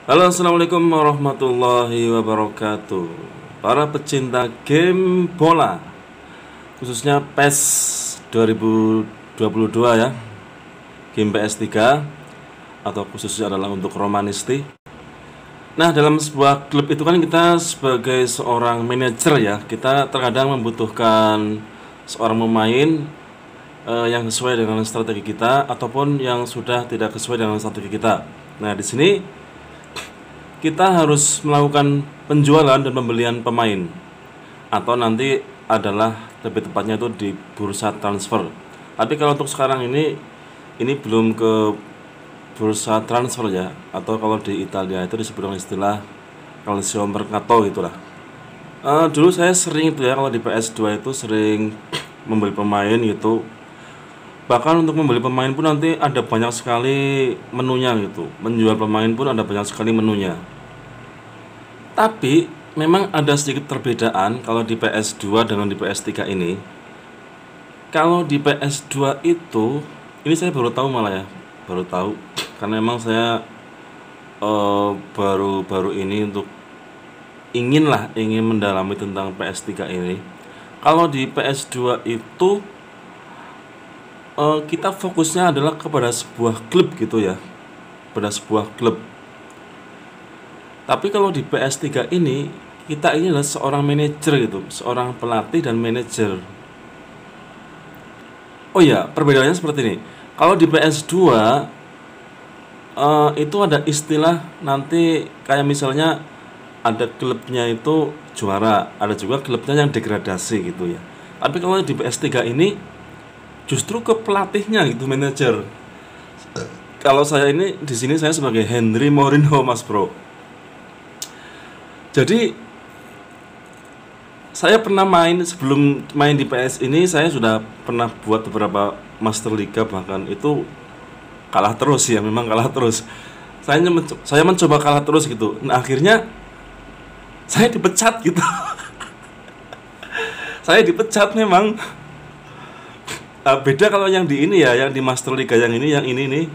Halo, assalamualaikum warahmatullahi wabarakatuh. Para pecinta game bola, khususnya PES 2022 ya, game PS3 atau khususnya adalah untuk Romanisti. Nah, dalam sebuah klub itu kan kita sebagai seorang manajer ya, kita terkadang membutuhkan seorang pemain yang sesuai dengan strategi kita ataupun yang sudah tidak sesuai dengan strategi kita. Nah, di sini kita harus melakukan penjualan dan pembelian pemain, atau nanti adalah lebih tepatnya itu di bursa transfer. Tapi kalau untuk sekarang ini belum ke bursa transfer ya, atau kalau di Italia itu disebut dengan istilah calcio mercato itulah. Dulu saya sering itu ya, kalau di PS2 itu sering membeli pemain gitu. Bahkan untuk membeli pemain pun nanti ada banyak sekali menunya gitu. Menjual pemain pun ada banyak sekali menunya. Tapi memang ada sedikit perbedaan kalau di PS2 dengan di PS3 ini. Kalau di PS2 itu, ini saya baru tahu malah ya, baru tahu karena memang saya baru-baru ini untuk ingin mendalami tentang PS3 ini. Kalau di PS2 itu kita fokusnya adalah kepada sebuah klub gitu ya, pada sebuah klub. Tapi kalau di PS3 ini kita ini adalah seorang manajer gitu, seorang pelatih dan manajer. Oh ya, perbedaannya seperti ini. Kalau di PS2 itu ada istilah nanti kayak misalnya ada klubnya itu juara, ada juga klubnya yang degradasi gitu ya. Tapi kalau di PS3 ini justru ke pelatihnya gitu, manajer. Kalau saya ini di sini saya sebagai Henry Mourinho, Mas Bro. Jadi saya pernah main, sebelum main di PS ini saya sudah pernah buat beberapa Master Liga, bahkan itu kalah terus ya, memang kalah terus. Saya mencoba kalah terus gitu. Nah, akhirnya saya dipecat gitu. Saya dipecat memang. Beda kalau yang di ini ya, yang di Master Liga yang ini nih.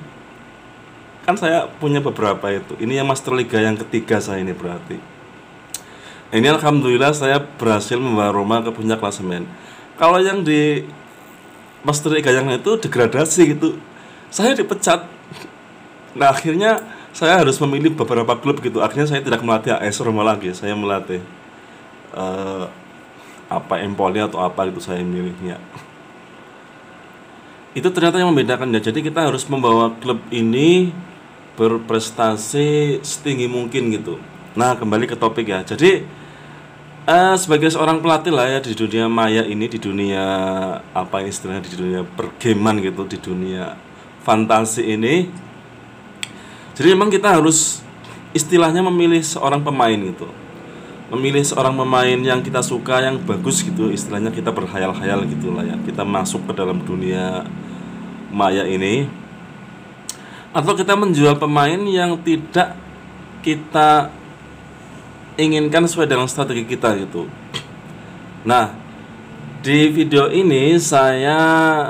Kan saya punya beberapa itu. Ini yang Master Liga yang ketiga saya ini berarti. Ini alhamdulillah saya berhasil membawa Roma ke puncak klasemen. Kalau yang di Master Liga yang itu degradasi gitu, saya dipecat. Nah, akhirnya saya harus memilih beberapa klub gitu. Akhirnya saya tidak melatih AS Roma lagi. Saya melatih apa Empoli atau apa itu saya milihnya. Itu ternyata yang membedakan ya. Jadi kita harus membawa klub ini berprestasi setinggi mungkin gitu. Nah, kembali ke topik ya. Jadi sebagai seorang pelatih lah ya di dunia maya ini, di dunia apa istilahnya, di dunia pergaman gitu, di dunia fantasi ini. Jadi memang kita harus istilahnya memilih seorang pemain gitu. Memilih seorang pemain yang kita suka, yang bagus gitu. Istilahnya kita berhayal-hayal gitu lah ya. Kita masuk ke dalam dunia maya ini. Atau kita menjual pemain yang tidak kita inginkan sesuai dengan strategi kita gitu. Nah, di video ini saya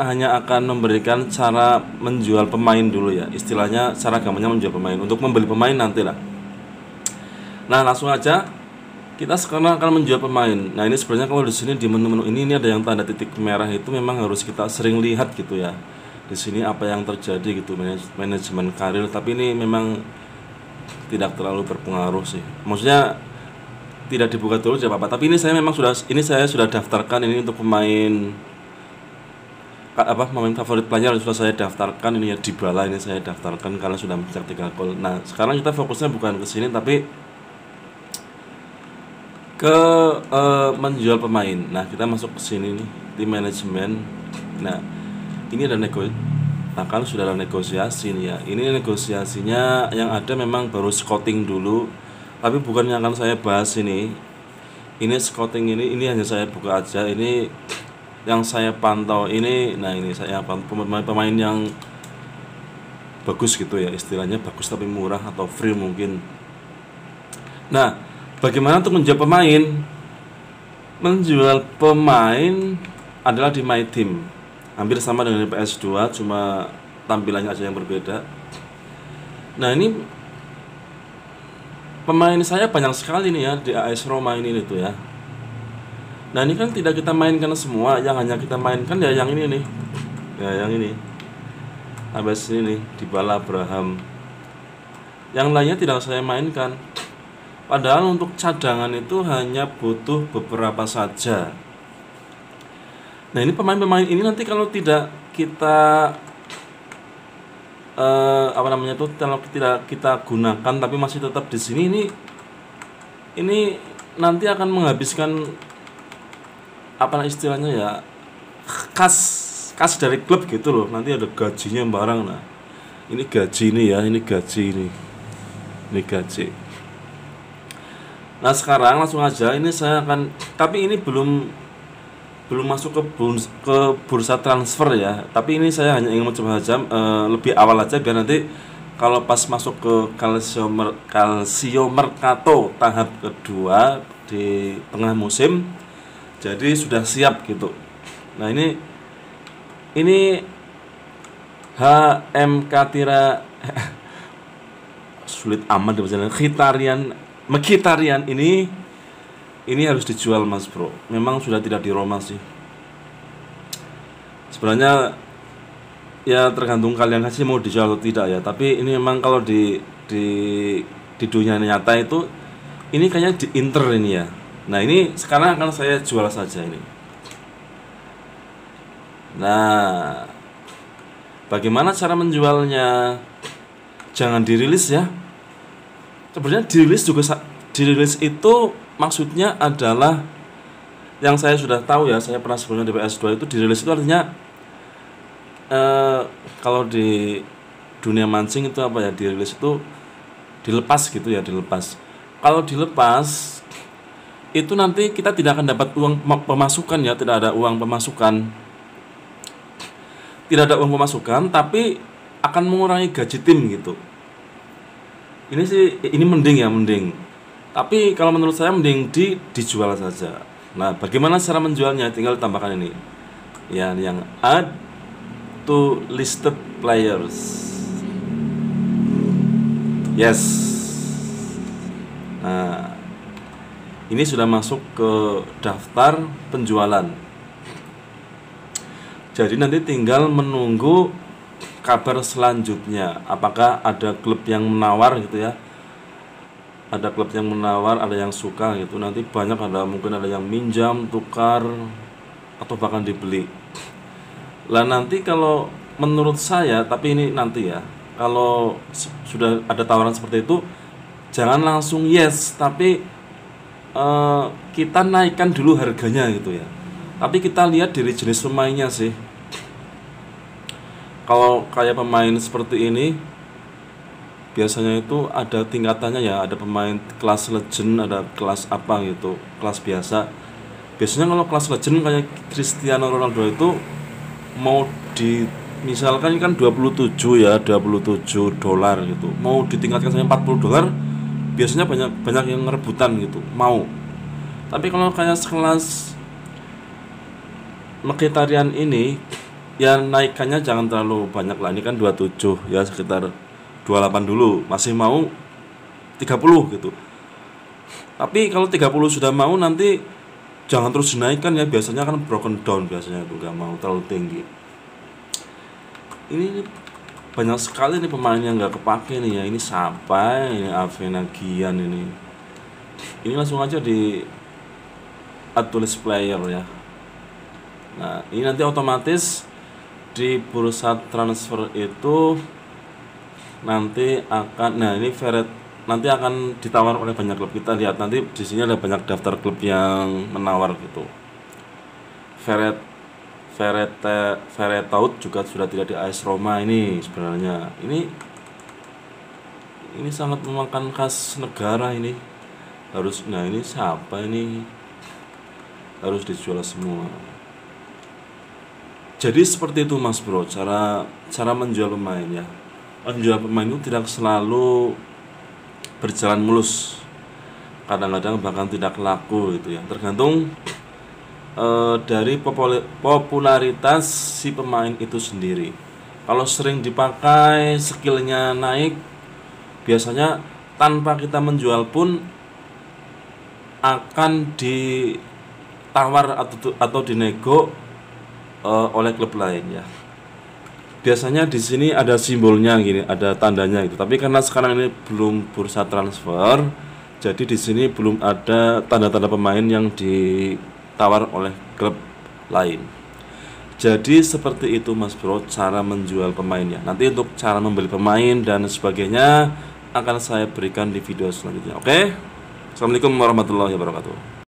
hanya akan memberikan cara menjual pemain dulu ya. Istilahnya cara gampangnya menjual pemain. Untuk membeli pemain nanti lah. Nah, langsung aja kita sekarang akan menjual pemain. Nah, ini sebenarnya kalau di sini di menu-menu ini ada yang tanda titik merah, itu memang harus kita sering lihat gitu ya. Di sini apa yang terjadi gitu, manajemen karir, tapi ini memang tidak terlalu berpengaruh sih. Maksudnya tidak dibuka dulu tidak apa-apa. Tapi ini saya sudah daftarkan ini untuk pemain pemain favorit player sudah saya daftarkan ini ya, Dybala ini saya daftarkan karena sudah mencetak 3 gol. Nah, sekarang kita fokusnya bukan ke sini tapi ke menjual pemain. Nah, kita masuk ke sini nih, di manajemen. Nah, ini kan sudah ada negosiasi nih ya. Ini negosiasinya yang ada memang baru scouting dulu. Tapi bukan yang akan saya bahas ini. Ini scouting ini hanya saya buka aja. Ini yang saya pantau ini. Nah, ini saya pantau pemain yang bagus gitu ya. Istilahnya bagus tapi murah atau free mungkin. Nah, bagaimana untuk menjual pemain? Menjual pemain adalah di My Team. Hampir sama dengan di PS2, cuma tampilannya aja yang berbeda. Nah, ini pemain saya banyak sekali nih ya di AS Roma ini tuh ya. Nah ini kan tidak kita mainkan semua, yang hanya kita mainkan ya yang ini nih, ya yang ini, habis ini nih Dybala, Abraham. Yang lainnya tidak saya mainkan. Padahal untuk cadangan itu hanya butuh beberapa saja. Nah ini pemain-pemain ini nanti kalau tidak kita apa namanya itu, kalau tidak kita gunakan tapi masih tetap di sini, ini nanti akan menghabiskan apa istilahnya ya, kas dari klub gitu loh. Nanti ada gajinya barang. Nah ini gaji ini ya, ini gaji ini gaji. Nah sekarang langsung aja ini saya akan, tapi ini belum masuk ke bursa transfer ya. Tapi ini saya hanya ingin mencoba saja lebih awal aja, biar nanti kalau pas masuk ke Calcio Mercato tahap kedua di tengah musim, jadi sudah siap gitu. Nah ini HM Katira sulit amat dibacanya, Mkhitaryan ini harus dijual Mas Bro. Memang sudah tidak di Roma sih. Sebenarnya ya tergantung kalian sih mau dijual atau tidak ya. Tapi ini memang kalau di dunia nyata itu ini kayaknya di Inter ini ya. Nah ini sekarang akan saya jual saja ini. Nah bagaimana cara menjualnya? Jangan dirilis ya. Sebenarnya dirilis itu maksudnya adalah, yang saya sudah tahu ya, saya pernah sebelumnya di PS2 itu, dirilis itu artinya kalau di dunia mancing itu apa ya, dirilis itu dilepas gitu ya, dilepas. Kalau dilepas itu nanti kita tidak akan dapat uang pemasukan ya, tidak ada uang pemasukan, tapi akan mengurangi gaji tim gitu. Ini sih, ini mending. Tapi kalau menurut saya mending dijual saja. Nah, bagaimana cara menjualnya? Tinggal tambahkan ini. Ya, yang add to listed players. Yes. Nah, ini sudah masuk ke daftar penjualan. Jadi nanti tinggal menunggu kabar selanjutnya, apakah ada klub yang menawar gitu ya, ada klub yang menawar, ada yang suka gitu. Nanti banyak, mungkin ada yang minjam, tukar, atau bahkan dibeli. Lah nanti kalau menurut saya, tapi ini nanti ya, kalau sudah ada tawaran seperti itu, jangan langsung yes, tapi kita naikkan dulu harganya gitu ya. Tapi kita lihat dari jenis pemainnya sih. Kalau kayak pemain seperti ini, biasanya itu ada tingkatannya ya, ada pemain kelas legend, ada kelas apa gitu, kelas biasa. Biasanya kalau kelas legend kayak Cristiano Ronaldo itu mau misalkan kan 27 dolar gitu, mau ditingkatkan sampai 40 dolar, biasanya banyak yang ngerebutan gitu, mau. Tapi kalau kayak sekelas Mkhitaryan ini, ya naikkannya jangan terlalu banyak lah. Ini kan 27 ya, sekitar 28 dulu, masih mau 30 gitu. Tapi kalau 30 sudah mau, nanti jangan terus dinaikkan ya, biasanya kan broken down, biasanya itu gak mau terlalu tinggi. Ini banyak sekali nih pemain yang gak kepake nih ya. Ini sampai ini Avenagian ini langsung aja di add to list player ya. Nah ini nanti otomatis di bursa transfer itu nanti akan, nah ini Verret nanti akan ditawar oleh banyak klub. Kita lihat nanti di sini ada banyak daftar klub yang menawar gitu. Verretout juga sudah tidak di AS Roma ini. Sebenarnya ini sangat memakan kas negara ini. Harus, nah ini siapa ini, harus dijual semua. Jadi seperti itu Mas Bro, cara menjual pemain ya. Menjual pemain itu tidak selalu berjalan mulus, kadang-kadang bahkan tidak laku gitu ya, tergantung dari popularitas si pemain itu sendiri. Kalau sering dipakai, skillnya naik, biasanya tanpa kita menjual pun akan ditawar atau dinego oleh klub lain ya. Biasanya di sini ada simbolnya gini, ada tandanya gitu. Tapi karena sekarang ini belum bursa transfer, jadi di sini belum ada tanda-tanda pemain yang ditawar oleh klub lain. Jadi seperti itu Mas Bro cara menjual pemainnya. Nanti untuk cara membeli pemain dan sebagainya akan saya berikan di video selanjutnya. Oke? Assalamualaikum warahmatullahi wabarakatuh.